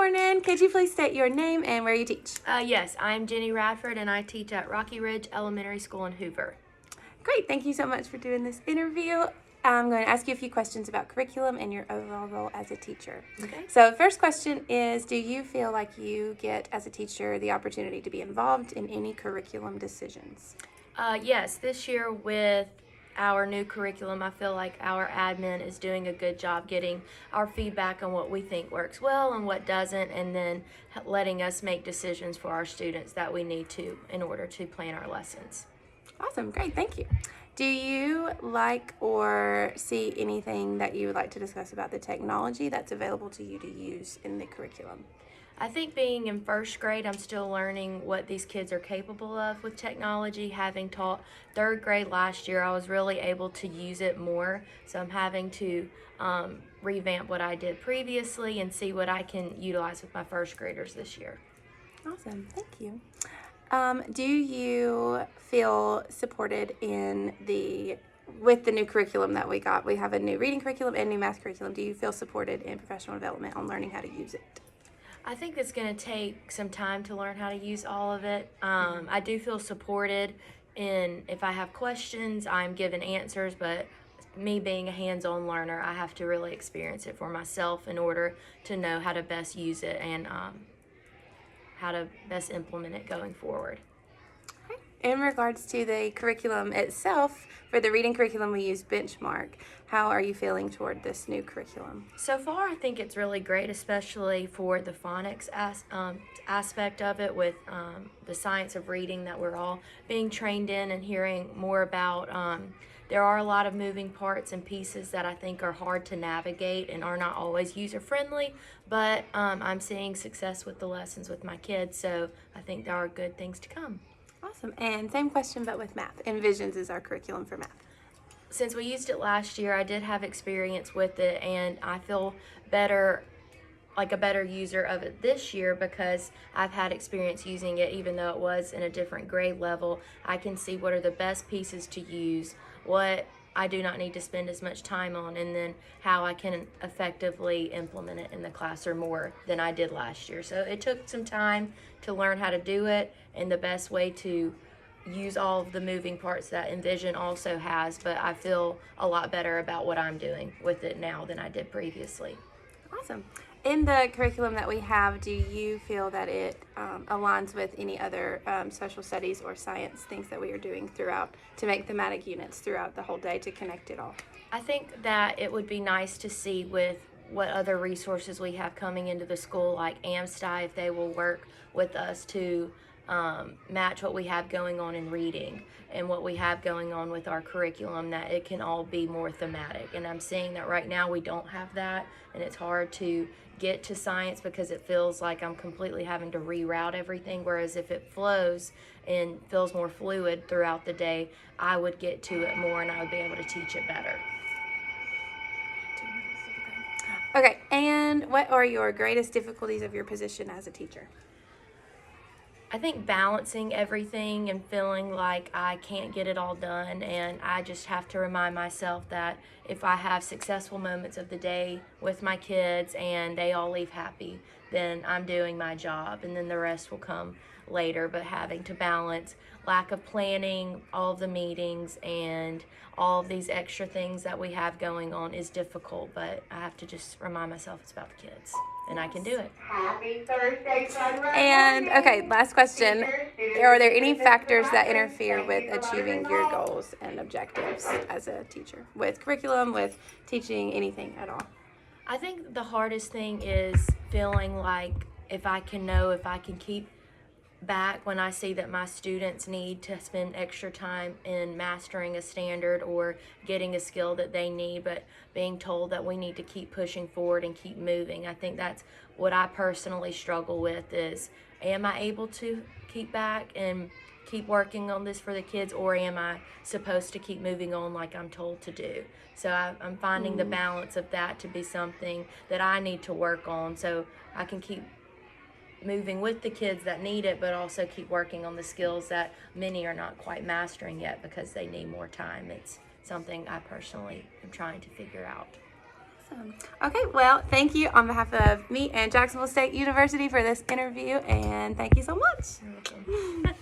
morning. Could you please state your name and where you teach? Yes, I'm Jenny Radford, and I teach at Rocky Ridge Elementary School in Hoover. Great. Thank you so much for doing this interview. I'm going to ask you a few questions about curriculum and your overall role as a teacher. Okay. So, first question is, do you feel like you get, as a teacher, the opportunity to be involved in any curriculum decisions? Yes, this year with our new curriculum, I feel like our admin is doing a good job getting our feedback on what we think works well and what doesn't, and then letting us make decisions for our students that we need to in order to plan our lessons. Awesome. Great. Thank you. Do you like or see anything that you would like to discuss about the technology that's available to you to use in the curriculum? I think being in first grade, I'm still learning what these kids are capable of with technology. Having taught third grade last year, I was really able to use it more. So I'm having to revamp what I did previously and see what I can utilize with my first graders this year. Awesome. Thank you. Do you feel supported with the new curriculum that we got? We have a new reading curriculum and new math curriculum. Do you feel supported in professional development on learning how to use it? I think it's going to take some time to learn how to use all of it. I do feel supported if I have questions, I'm given answers, but me being a hands-on learner, I have to really experience it for myself in order to know how to best use it and how to best implement it going forward. In regards to the curriculum itself, for the reading curriculum we use Benchmark. How are you feeling toward this new curriculum? So far, I think it's really great, especially for the phonics aspect of it with the science of reading that we're all being trained in and hearing more about. There are a lot of moving parts and pieces that I think are hard to navigate and are not always user-friendly, but I'm seeing success with the lessons with my kids, so I think there are good things to come. Awesome. And same question, but with math. Envisions is our curriculum for math. Since we used it last year, I did have experience with it, and I feel better, like a better user of it this year because I've had experience using it even though it was in a different grade level. I can see what are the best pieces to use, what I do not need to spend as much time on, and then how I can effectively implement it in the classroom more than I did last year. So it took some time to learn how to do it and the best way to use all of the moving parts that Envision also has, but I feel a lot better about what I'm doing with it now than I did previously. Awesome. In the curriculum that we have, do you feel that it aligns with any other social studies or science things that we are doing throughout to make thematic units throughout the whole day to connect it all? I think that it would be nice to see with what other resources we have coming into the school, like AmSty, if they will work with us to match what we have going on in reading and what we have going on with our curriculum, that it can all be more thematic. And I'm seeing that right now we don't have that, and it's hard to get to science because it feels like I'm completely having to reroute everything, whereas if it flows and feels more fluid throughout the day, I would get to it more and I would be able to teach it better. Okay, and what are your greatest difficulties of your position as a teacher? I think balancing everything and feeling like I can't get it all done, and I just have to remind myself that if I have successful moments of the day with my kids and they all leave happy, then I'm doing my job, and then the rest will come later. But having to balance lack of planning, all of the meetings, and all of these extra things that we have going on is difficult, but I have to just remind myself it's about the kids, and I can do it. Happy Thursday, Sunrise. And okay, last question. Are there any factors that interfere with achieving your goals and objectives as a teacher? With curriculum, with teaching, anything at all? I think the hardest thing is feeling like if I can keep back when I see that my students need to spend extra time in mastering a standard or getting a skill that they need, but being told that we need to keep pushing forward and keep moving. I think that's what I personally struggle with is, am I able to keep back and keep working on this for the kids, or am I supposed to keep moving on like I'm told to do? So I'm finding the balance of that to be something that I need to work on so I can keep moving with the kids that need it, but also keep working on the skills that many are not quite mastering yet because they need more time. It's something I personally am trying to figure out. Awesome. Okay, well, thank you on behalf of me and Jacksonville State University for this interview, and thank you so much. You're welcome.